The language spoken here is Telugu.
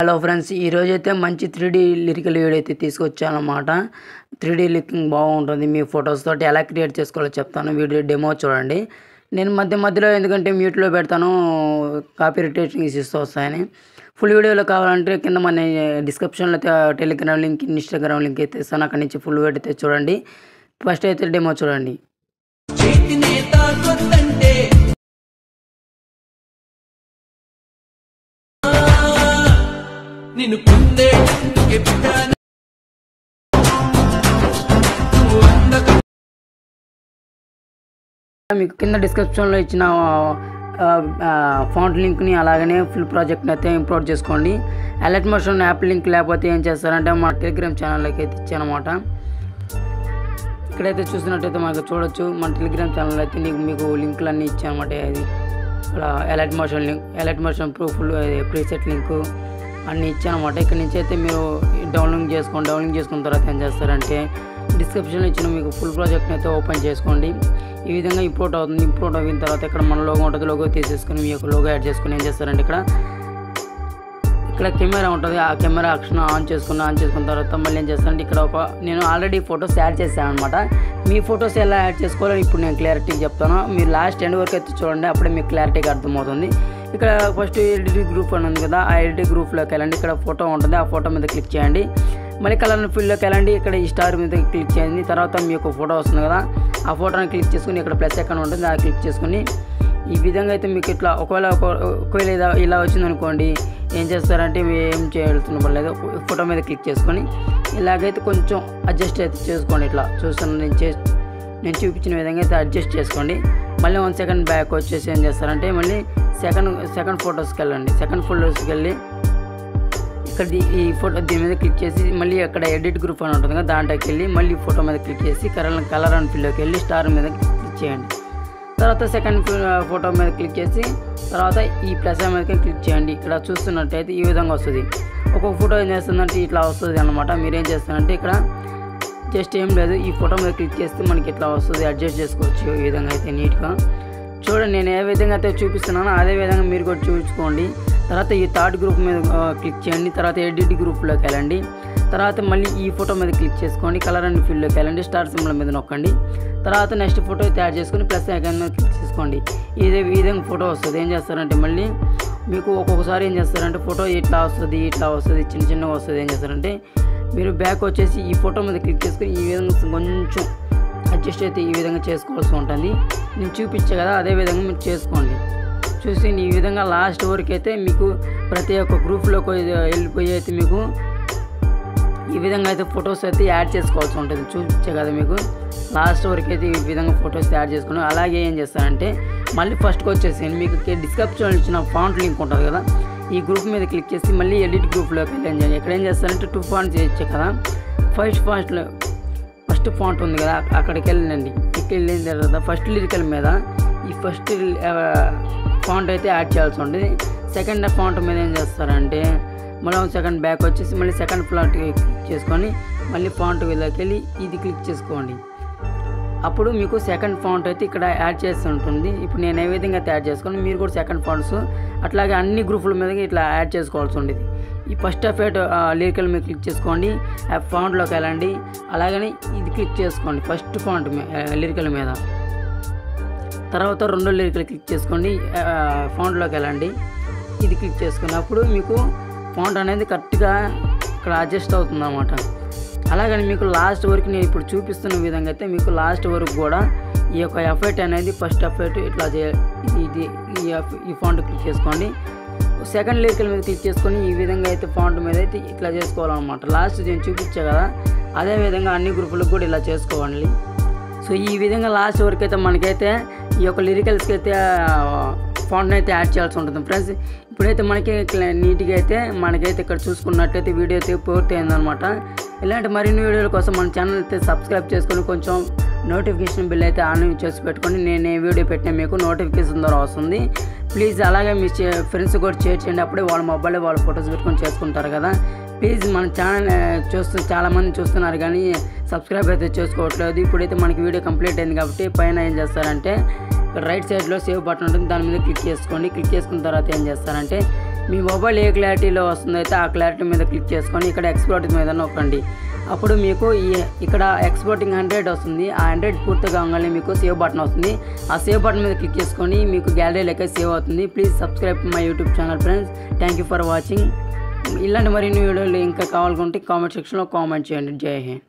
హలో ఫ్రెండ్స్, ఈరోజైతే మంచి 3D లిరికల్ వీడియో అయితే తీసుకొచ్చానమాట. 3D లిరికింగ్ బాగుంటుంది. మీ ఫొటోస్ తోటి ఎలా క్రియేట్ చేసుకోవాలో చెప్తాను. వీడియో డెమో చూడండి. నేను మధ్యలో ఎందుకంటే మ్యూట్లో పెడతాను, కాపీ రైటింగ్ ఇష్యూస్ వస్తాయని. ఫుల్ వీడియోలో కావాలంటే కింద మన డిస్క్రిప్షన్లో టెలిగ్రామ్ లింక్, ఇన్స్టాగ్రామ్ లింక్ అయితే ఇస్తాను. అక్కడి నుంచి ఫుల్ వీడియో అయితే చూడండి. ఫస్ట్ అయితే డెమో చూడండి. నిన్ను పొందేందుకే పుట్టాను మీకు కింద డిస్క్రిప్షన్లో ఇచ్చిన ఫాంట్ లింక్ని అలాగనే ఫుల్ ప్రాజెక్ట్ని అయితే ఇంపోర్ట్ చేసుకోండి. అలర్ట్ మోషన్ యాప్ లింక్ లేకపోతే ఏం చేస్తారంటే మా టెలిగ్రామ్ ఛానల్లోకి అయితే ఇచ్చానమాట. ఇక్కడైతే చూసినట్టయితే మనకు చూడొచ్చు, మన టెలిగ్రామ్ ఛానల్ అయితే మీకు లింకులు అన్నీ ఇచ్చానమాట. అది ఇక్కడ alert motion link, alert motion ప్రూఫ్లు, ప్రీసెట్ లింకు అన్నీ ఇచ్చానమాట. ఇక్కడ నుంచి అయితే మీరు డౌన్లోడ్ చేసుకున్న తర్వాత ఏం చేస్తారంటే డిస్క్రిప్షన్లో ఇచ్చిన మీకు ఫుల్ ప్రాజెక్ట్ని అయితే ఓపెన్ చేసుకోండి. ఈ విధంగా ఇంపోర్ట్ అవుతుంది. ఇంపోర్ట్ అయిన తర్వాత ఇక్కడ మన లోగో ఉంటుంది. లోగో తీసేసుకొని మీ యొక్క లోగో యాడ్ చేసుకుని ఏం చేస్తారంటే ఇక్కడ కెమెరా ఉంటుంది. ఆ కెమెరా యాక్షన్ ఆన్ చేసుకున్న తర్వాత మళ్ళీ ఏం చేస్తారంటే ఇక్కడ నేను ఆల్రెడీ ఫొటోస్ యాడ్ చేశాను అనమాట. మీ ఫొటోస్ ఎలా యాడ్ చేసుకోవాలో ఇప్పుడు నేను క్లారిటీగా చెప్తాను. మీరు లాస్ట్ ఎండ్ వరకు అయితే చూడండి, అప్పుడే మీకు క్లారిటీగా అర్థమవుతుంది. ఇక్కడ ఫస్ట్ ఎడిటింగ్ గ్రూప్ అని ఉంది కదా, ఆ ఎడిటింగ్ గ్రూప్లోకి వెళ్ళండి. ఇక్కడ ఫోటో ఉంటుంది, ఆ ఫోటో మీద క్లిక్ చేయండి. మళ్ళీ కలర్ ఫీల్డ్లోకి వెళ్ళండి. ఇక్కడ ఈ స్టార్ మీద క్లిక్ చేయండి. తర్వాత మీ యొక్క ఫోటో వస్తుంది కదా, ఆ ఫోటోని క్లిక్ చేసుకుని ఇక్కడ ప్లస్ ఐకాన్ ఉంటుంది, అది క్లిక్ చేసుకుని ఈ విధంగా అయితే మీకు ఇట్లా ఒకవేళ ఇలా వచ్చిందనుకోండి, ఏం చేస్తారంటే ఏం చేయాల్సిన పర్లేదు, ఫోటో మీద క్లిక్ చేసుకొని ఇలాగైతే కొంచెం అడ్జస్ట్ అయితే చేసుకోండి. ఇట్లా చూస్తాను నేను చూపించిన విధంగా అయితే అడ్జస్ట్ చేసుకోండి. మళ్ళీ 1 సెకండ్ బ్యాక్ వచ్చేసి ఏం చేస్తారంటే మళ్ళీ సెకండ్ ఫొటోస్కి వెళ్ళండి. సెకండ్ ఫొటోస్కి వెళ్ళి ఇక్కడ ఈ ఫోటో దీని మీద క్లిక్ చేసి మళ్ళీ అక్కడ ఎడిట్ గ్రూప్ అని ఉంటుంది కదా, దాంట్లోకి వెళ్ళి మళ్ళీ ఫోటో మీద క్లిక్ చేసి కలర్ అండ్ ఫీల్డ్లోకి వెళ్ళి స్టార్ మీద క్లిక్ చేయండి. తర్వాత సెకండ్ ఫోటో మీద క్లిక్ చేసి తర్వాత ఈ ప్లస్ మీద క్లిక్ చేయండి. ఇక్కడ చూస్తున్నట్టయితే ఈ విధంగా వస్తుంది. ఒక్కొక్క ఫోటో ఏం చేస్తుందంటే ఇట్లా వస్తుంది అన్నమాట. మీరేం చేస్తారంటే ఇక్కడ జస్ట్ ఏం లేదు, ఈ ఫోటో మీద క్లిక్ చేస్తే మనకి ఇట్లా వస్తుంది. అడ్జస్ట్ చేసుకోవచ్చు ఈ విధంగా అయితే నీట్గా. చూడండి, నేను ఏ విధంగా అయితే చూపిస్తున్నానో అదే విధంగా మీరు కూడా చూపించుకోండి. తర్వాత ఈ థర్డ్ గ్రూప్ మీద క్లిక్ చేయండి. తర్వాత ఎడిట్ గ్రూప్లోకి వెళ్ళండి. తర్వాత మళ్ళీ ఈ ఫోటో మీద క్లిక్ చేసుకోండి. కలర్ అండ్ ఫీల్డ్లోకి వెళ్ళండి. స్టార్ సింబల్ మీద నొక్కండి. తర్వాత నెక్స్ట్ ఫోటో తయారు చేసుకొని ప్లస్ ఐకాన్ మీద క్లిక్ చేసుకోండి. ఈ విధంగా ఫోటో వస్తుంది. ఏం చేస్తారంటే మళ్ళీ మీకు ఒక్కొక్కసారి ఏం చేస్తారంటే ఫోటో ఇట్లా వస్తుంది చిన్నగా వస్తుంది. ఏం చేస్తారంటే మీరు బ్యాక్ వచ్చేసి ఈ ఫోటో మీద క్లిక్ చేసుకొని ఈ విధంగా కొంచెం అడ్జస్ట్ అయితే ఈ విధంగా చేసుకోవాల్సి ఉంటుంది. నేను చూపించే కదా, అదే విధంగా మీరు చేసుకోండి. చూసి ఈ విధంగా లాస్ట్ వరకు అయితే మీకు ప్రతి ఒక్క గ్రూప్లోకి వెళ్ళిపోయి అయితే మీకు ఈ విధంగా అయితే ఫొటోస్ అయితే యాడ్ చేసుకోవాల్సి ఉంటుంది. చూపించే కదా మీకు లాస్ట్ వరకు అయితే ఈ విధంగా ఫొటోస్ యాడ్ చేసుకుని అలాగే ఏం చేస్తారంటే మళ్ళీ ఫస్ట్కి వచ్చేసి మీకు డిస్క్రిప్షన్లో ఇచ్చిన ఫాంట్ లింక్ ఉంటుంది కదా, ఈ గ్రూప్ మీద క్లిక్ చేసి మళ్ళీ ఎడిట్ గ్రూప్లోకి వెళ్ళండి. ఇక్కడ ఏం చేస్తారంటే 2 ఫాంట్స్ చేయొచ్చు కదా. ఫస్ట్ ఫాంట్ ఉంది కదా, అక్కడికి వెళ్ళండి. ఇక్కడ వెళ్ళిన తర్వాత ఫస్ట్ లిరికల్ మీద ఈ ఫస్ట్ ఫాంట్ అయితే యాడ్ చేయాల్సి ఉంటుంది. సెకండ్ ఫాంట్ మీద ఏం చేస్తారంటే మళ్ళీ 1 సెకండ్ బ్యాక్ వచ్చేసి మళ్ళీ సెకండ్ ఫాంట్ క్లిక్ చేసుకొని మళ్ళీ ఫాంట్ వీళ్ళకి వెళ్ళి ఇది క్లిక్ చేసుకోండి. అప్పుడు మీకు సెకండ్ ఫాంట్ అయితే ఇక్కడ యాడ్ చేస్తూ ఉంటుంది. ఇప్పుడు నేను ఏ విధంగా అయితే యాడ్ చేసుకొని మీరు కూడా సెకండ్ ఫాంట్స్ అట్లాగే అన్ని గ్రూపుల మీద ఇట్లా యాడ్ చేసుకోవాల్సి ఉంటుంది. ఈ ఫస్ట్ ఆఫ్ ఎయిట్ లిరికల్ మీద క్లిక్ చేసుకోండి, ఆ ఫాంట్లోకి వెళ్ళండి. అలాగని ఇది క్లిక్ చేసుకోండి ఫస్ట్ ఫాంట్ లిరికల్ మీద. తర్వాత 2 లిరికల్ క్లిక్ చేసుకోండి, ఫాంట్లోకి వెళ్ళండి. ఇది క్లిక్ చేసుకుని అప్పుడు మీకు ఫాంట్ అనేది కరెక్ట్గా ఇక్కడ అడ్జస్ట్ అవుతుంది అన్నమాట. అలాగని మీకు లాస్ట్ వరకు నేను ఇప్పుడు చూపిస్తున్న విధంగా అయితే మీకు లాస్ట్ వరకు కూడా ఈ యొక్క ఎఫెక్ట్ అనేది ఫస్ట్ ఎఫెక్ట్ ఇట్లా ఈ ఫాంట్ క్లిక్ చేసుకోండి. సెకండ్ లిరికల్ మీద క్లిక్ చేసుకొని ఈ విధంగా అయితే ఫాంట్ మీద అయితే ఇట్లా చేసుకోవాలన్నమాట. లాస్ట్ నేను చూపించా కదా, అదే విధంగా అన్ని గ్రూపులకు కూడా ఇలా చేసుకోవాలి. సో ఈ విధంగా లాస్ట్ వరకు అయితే మనకైతే ఈ యొక్క లిరికల్స్కి అయితే ఫాంట్ని అయితే యాడ్ చేయాల్సి ఉంటుంది ఫ్రెండ్స్. ఇప్పుడైతే మనకి నీట్గా అయితే మనకైతే ఇక్కడ చూసుకున్నట్లయితే వీడియో అయితే పూర్తి అయిందనమాట. ఇలాంటి మరిన్ని వీడియోల కోసం మన ఛానల్ అయితే సబ్స్క్రైబ్ చేసుకొని కొంచెం నోటిఫికేషన్ బిల్ అయితే ఆన్ చేసి పెట్టుకొని నేను ఏ వీడియో పెట్టినా మీకు నోటిఫికేషన్ ద్వారా వస్తుంది. ప్లీజ్ అలాగే మీ ఫ్రెండ్స్ కూడా షేర్ చేయండి. అప్పుడే వాళ్ళ మొబైల్లో వాళ్ళ ఫొటోస్ పెట్టుకొని చేసుకుంటారు కదా. ప్లీజ్ మన ఛానల్ చాలామంది చూస్తున్నారు కానీ సబ్స్క్రైబ్ అయితే చేసుకోవట్లేదు. ఇప్పుడైతే మనకి వీడియో కంప్లీట్ అయింది కాబట్టి పైన ఏం చేస్తారంటే ఇక్కడ రైట్ సైడ్లో సేవ్ బటన్ ఉంటుంది, దాని మీద క్లిక్ చేసుకోండి. క్లిక్ చేసుకున్న తర్వాత ఏం చేస్తారంటే మీ మొబైల్ ఏ క్లారిటీలో వస్తుందో అయితే ఆ క్లారిటీ మీద క్లిక్ చేసుకొని ఇక్కడ ఎక్స్పోర్ట్ మీద నొక్కండి. అప్పుడు మీకు ఇక్కడ ఎక్స్పోర్టింగ్ 100 వస్తుంది. ఆ 100 పూర్తిగా కాగానే మీకు సేవ్ బటన్ వస్తుంది. ఆ సేవ్ బటన్ మీద క్లిక్ చేసుకొని మీకు గ్యాలరీలోకి సేవ్ అవుతుంది. Please subscribe my YouTube channel friends. Thank you for watching. ఇలాంటి మరిన్ని వీడియోలు ఇంకా కావాలనుకుంటే కామెంట్ సెక్షన్లో కామెంట్ చేయండి. జై హింద్.